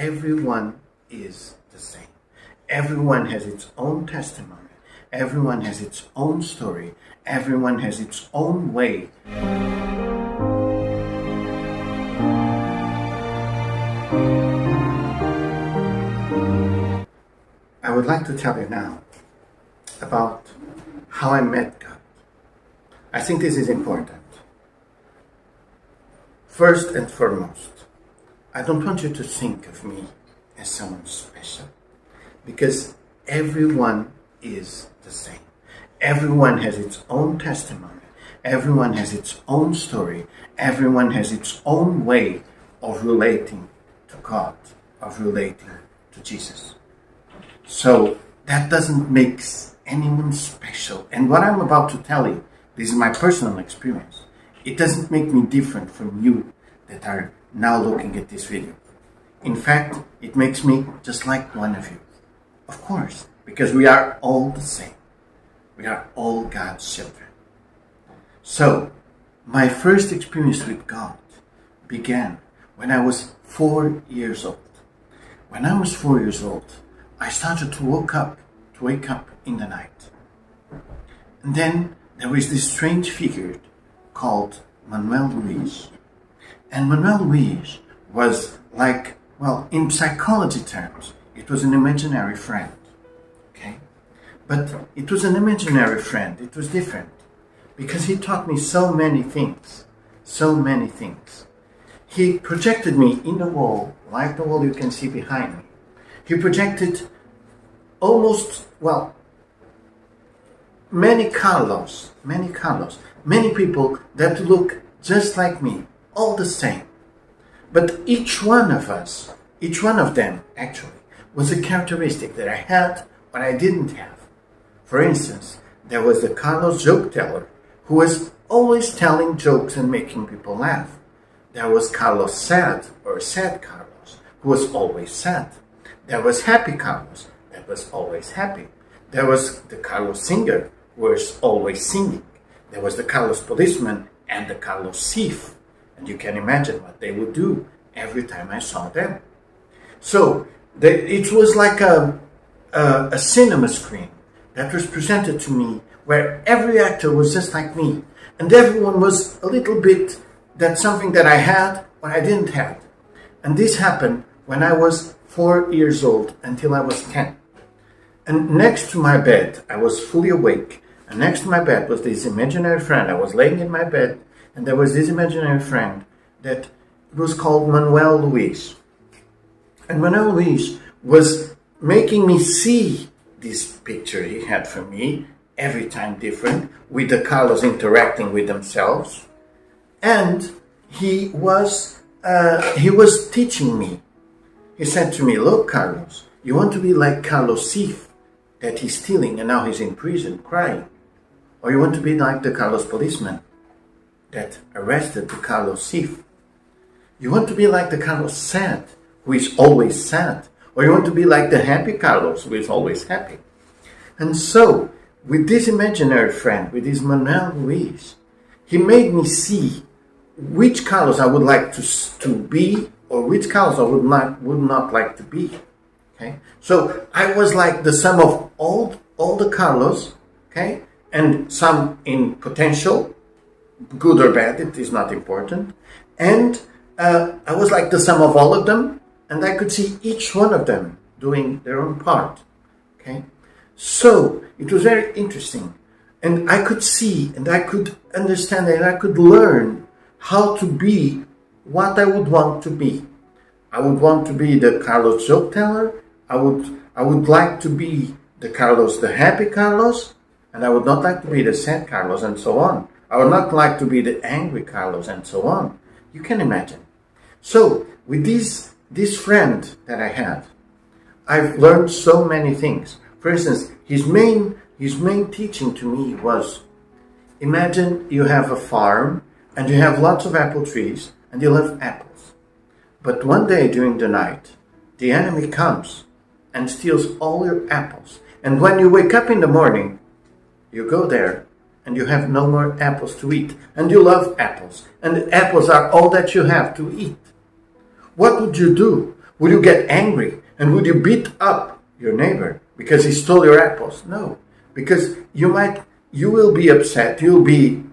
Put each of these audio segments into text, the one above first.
everyone is the same. Everyone has its own testimony. Everyone has its own story. Everyone has its own way. I would like to tell you now about how I met God. I think this is important. First and foremost, I don't want you to think of me as someone special, because everyone is the same. Everyone has its own testimony. Everyone has its own story. Everyone has its own way of relating to God, of relating to Jesus. So that doesn't make anyone special. And what I'm about to tell you, this is my personal experience. It doesn't make me different from you that are now looking at this video. In fact, it makes me just like one of you. Of course, because we are all the same. We are all God's children. So, my first experience with God began when I was 4 years old. When I was 4 years old, I started to wake up in the night. And then there was this strange figure called Manuel Luis. And Manuel Luis was like, well, in psychology terms, it was an imaginary friend. Okay? But it was an imaginary friend. It was different. Because he taught me so many things. So many things. He projected me in the wall, like the wall you can see behind me. He projected almost, well, many Carlos, many people that look just like me, all the same. But each one of them actually, was a characteristic that I had but I didn't have. For instance, there was the Carlos joke teller, who was always telling jokes and making people laugh. There was Carlos sad, or sad Carlos, who was always sad. There was happy Carlos, that was always happy. There was the Carlos singer, who was always singing. There was the Carlos policeman and the Carlos thief. And you can imagine what they would do every time I saw them. So it was like a cinema screen that was presented to me, where every actor was just like me. And everyone was a little bit, that's something that I had, but I didn't have. And this happened when I was 4 years old until I was 10. And next to my bed, I was fully awake. And next to my bed was this imaginary friend. I was laying in my bed, and there was this imaginary friend that was called Manuel Luis. And Manuel Luis was making me see this picture he had for me, every time different, with the Carlos interacting with themselves. And he was teaching me. He said to me, "Look, Carlos, you want to be like Carlos thief, that he's stealing and now he's in prison crying. Or you want to be like the Carlos policeman that arrested the Carlos thief. You want to be like the Carlos sad, who is always sad. Or you want to be like the happy Carlos, who is always happy." And so, with this imaginary friend, with this Manuel Luis, he made me see which Carlos I would like to be, or which Carlos I would not like to be. Okay? So I was like the sum of all the Carlos, okay, and some in potential, good or bad, it is not important. And I was like the sum of all of them, and I could see each one of them doing their own part. Okay? So it was very interesting. And I could see, and I could understand, and I could learn how to be what I would want to be. I would want to be the Carlos joke teller. I would like to be the Carlos, the happy Carlos, and I would not like to be the sad Carlos, and so on. I would not like to be the angry Carlos, and so on. You can imagine. So with this friend that I had, I've learned so many things. For instance, his main teaching to me was, imagine you have a farm and you have lots of apple trees and you love apples. But one day during the night, the enemy comes and steals all your apples. And when you wake up in the morning, you go there and you have no more apples to eat. And you love apples. And the apples are all that you have to eat. What would you do? Would you get angry? And would you beat up your neighbor because he stole your apples? No, because you will be upset. You'll be,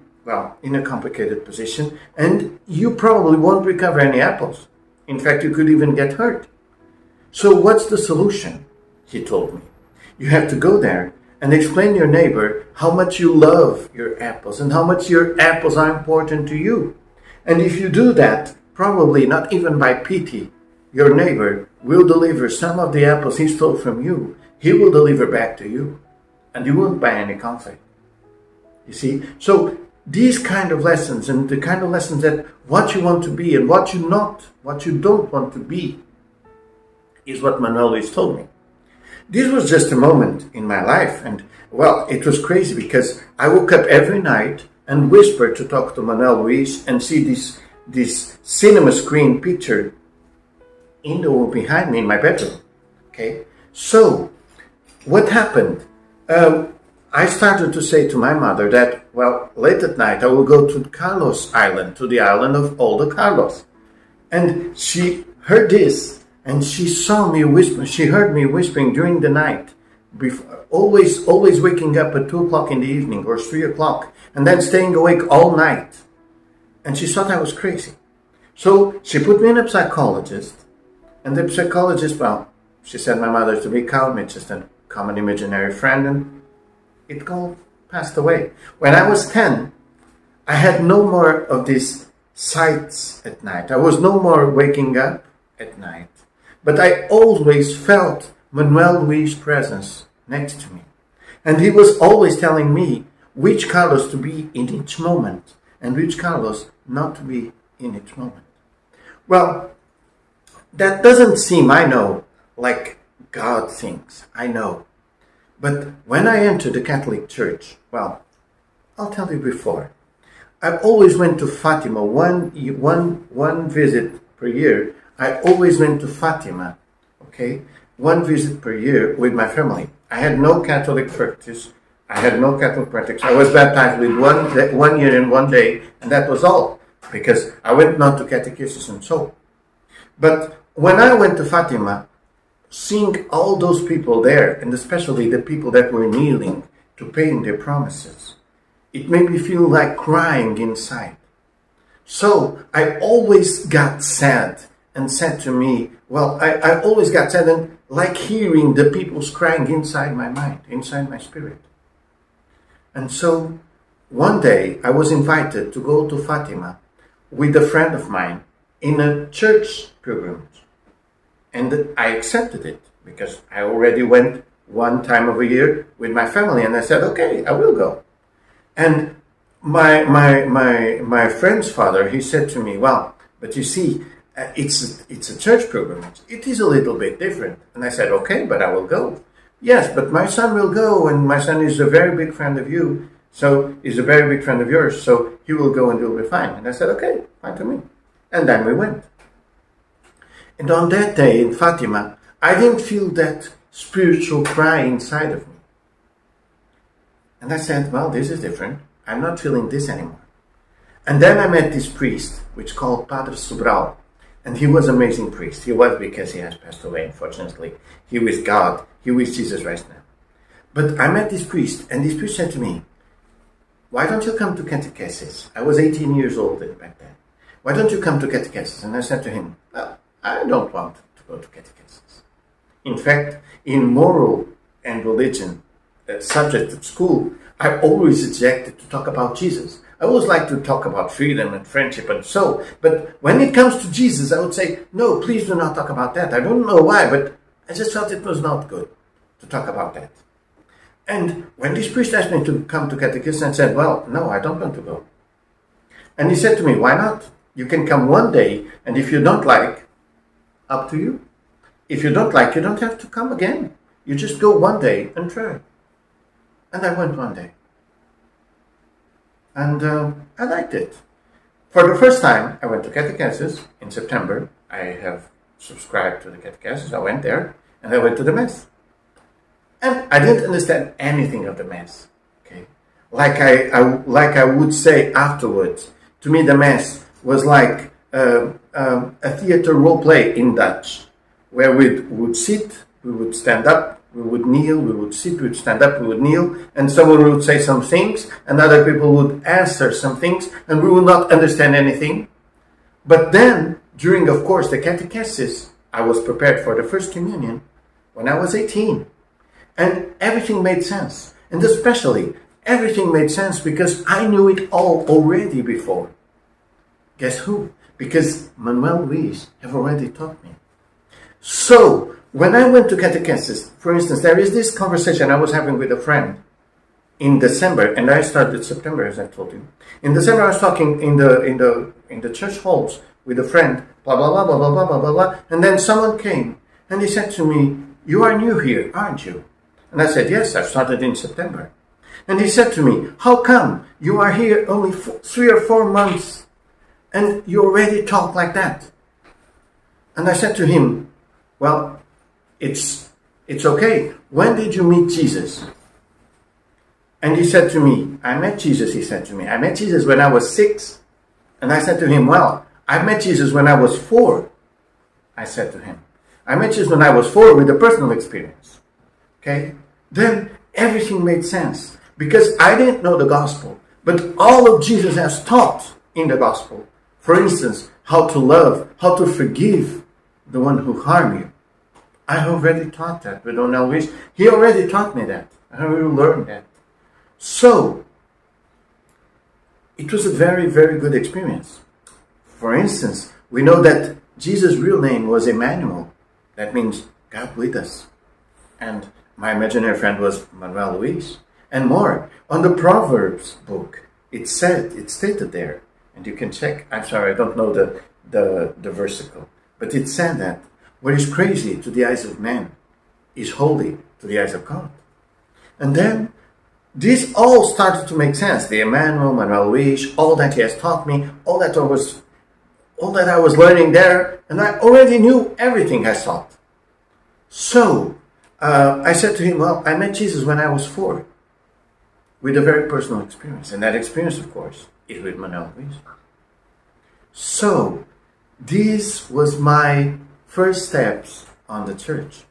in a complicated position, and you probably won't recover any apples. In fact, you could even get hurt. So what's the solution? He told me. You have to go there and explain to your neighbor how much you love your apples and how much your apples are important to you. And if you do that, probably not even by pity, your neighbor will deliver some of the apples he stole from you. He will deliver back to you. And you won't buy any conflict. You see? So these kind of lessons, and the kind of lessons that what you want to be and what you don't want to be, is what Manuel Luis told me. This was just a moment in my life, and it was crazy because I woke up every night and whispered to talk to Manuel Luis and see this cinema screen picture in the wall behind me in my bedroom. Okay, so what happened? I started to say to my mother that, late at night I will go to Carlos Island, to the island of all the Carlos. And she heard this, and she saw me whisper. She heard me whispering during the night, always waking up at 2 o'clock in the evening or 3 o'clock, and then staying awake all night. And she thought I was crazy. So she put me in a psychologist, and the psychologist, she said my mother to be calm, it's just a common imaginary friend, and it all passed away. When I was 10, I had no more of these sights at night. I was no more waking up at night. But I always felt Manuel Luis' presence next to me. And he was always telling me which Carlos to be in each moment and which Carlos not to be in each moment. That doesn't seem, I know, like God thinks. I know. But when I entered the Catholic Church, I'll tell you before. I always went to Fatima one visit per year. I always went to Fatima, okay? One visit per year with my family. I had no Catholic practice. I was baptized with one year and 1 day, and that was all, because I went not to catechesis and so. But when I went to Fatima, seeing all those people there, and especially the people that were kneeling to paying their promises, it made me feel like crying inside. So I always got sad and said to me, I always got sad and like hearing the people's crying inside my mind, inside my spirit. And so one day I was invited to go to Fatima with a friend of mine in a church pilgrimage. And I accepted it because I already went one time of a year with my family, and I said, okay, I will go. And my friend's father, he said to me, but you see, it's a church pilgrimage. It is a little bit different. And I said, okay, but I will go. Yes, but my son will go, and my son is a very big friend of you, so he's a very big friend of yours, so he will go and you'll be fine. And I said, okay, fine to me. And then we went. And on that day in Fatima, I didn't feel that spiritual cry inside of me. And I said, this is different. I'm not feeling this anymore. And then I met this priest, which called Padre Sobral. And he was an amazing priest. He was, because he has passed away, unfortunately. He was God. He was Jesus right now. But I met this priest, and this priest said to me, why don't you come to catechesis? I was 18 years old back then. Why don't you come to catechesis? And I said to him, I don't want to go to catechesis. In fact, in moral and religion subject at school, I always rejected to talk about Jesus. I always like to talk about freedom and friendship and so, but when it comes to Jesus, I would say, no, please do not talk about that. I don't know why, but I just felt it was not good to talk about that. And when this priest asked me to come to catechism, I said, no, I don't want to go. And he said to me, why not? You can come one day, and if you don't like, up to you. If you don't like, you don't have to come again. You just go one day and try. And I went one day. And I liked it. For the first time, I went to catechesis in September. I have subscribed to the catechesis. I went there, and I went to the Mass. And I didn't understand anything of the Mass. Okay, like I would say afterwards. To me, the Mass was like a theater role play in Dutch, where we would sit, we would stand up, we would kneel, we would sit, we would stand up, we would kneel, and someone would say some things, and other people would answer some things, and we would not understand anything. But then, during, of course, the catechesis, I was prepared for the First Communion when I was 18. And everything made sense. And especially, everything made sense because I knew it all already before. Guess who? Because Manuel Luis have already taught me. So, when I went to catechesis, for instance, there is this conversation I was having with a friend in December, and I started September, as I told you. In December, I was talking in the church halls with a friend, blah, blah, blah, blah, blah, blah, blah, blah, blah. And then someone came, and he said to me, "You are new here, aren't you?" And I said, "Yes, I started in September." And he said to me, "How come you are here only 3 or 4 months and you already talk like that?" And I said to him, "Well, it's okay. When did you meet Jesus?" And he said to me, "I met Jesus," he said to me. "I met Jesus when I was 6. And I said to him, "Well, I met Jesus when I was 4. I said to him, "I met Jesus when I was 4 with a personal experience." Okay? Then everything made sense. Because I didn't know the gospel. But all of Jesus has taught in the gospel. For instance, how to love, how to forgive the one who harm you. I already taught that with Manuel Luis. He already taught me that. I already learned that. So, it was a very, very good experience. For instance, we know that Jesus' real name was Emmanuel. That means God with us. And my imaginary friend was Manuel Luis. And more, on the Proverbs book, it stated there, and you can check, I'm sorry, I don't know the versicle, but it said that what is crazy to the eyes of man is holy to the eyes of God. And then, this all started to make sense. The Emmanuel, Manuel Luis, all that he has taught me, all that I was learning there, and I already knew everything I taught. So, I said to him, "Well, I met Jesus when I was 4, with a very personal experience." And that experience, of course, is with Manuel Luis. So, this was my first steps on the church.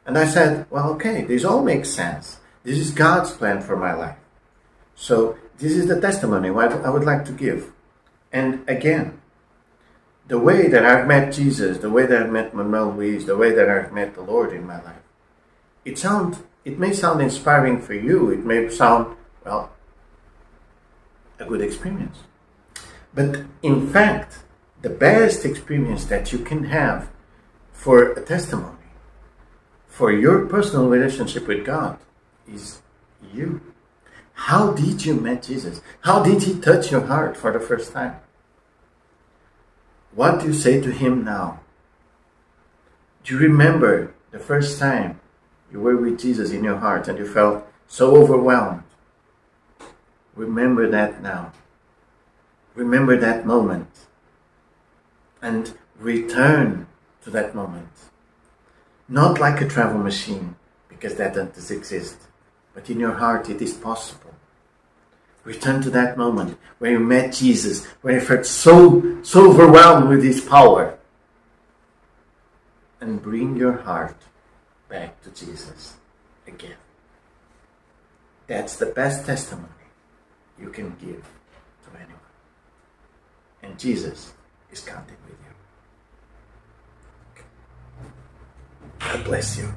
And I said, well, okay, this all makes sense. This is God's plan for my life. So, this is the testimony I would like to give. And again, the way that I've met Jesus, the way that I've met Manuel Luis, the way that I've met the Lord in my life, it may sound inspiring for you. It may sound, well, a good experience. But in fact, the best experience that you can have for a testimony, for your personal relationship with God, is you. How did you meet Jesus? How did he touch your heart for the first time? What do you say to him now? Do you remember the first time you were with Jesus in your heart and you felt so overwhelmed? Remember that now. Remember that moment. And return to that moment. Not like a travel machine, because that doesn't exist. But in your heart it is possible. Return to that moment where you met Jesus, where you felt so overwhelmed with his power. And bring your heart back to Jesus again. That's the best testimony you can give to anyone. And Jesus is counting with you. God bless you.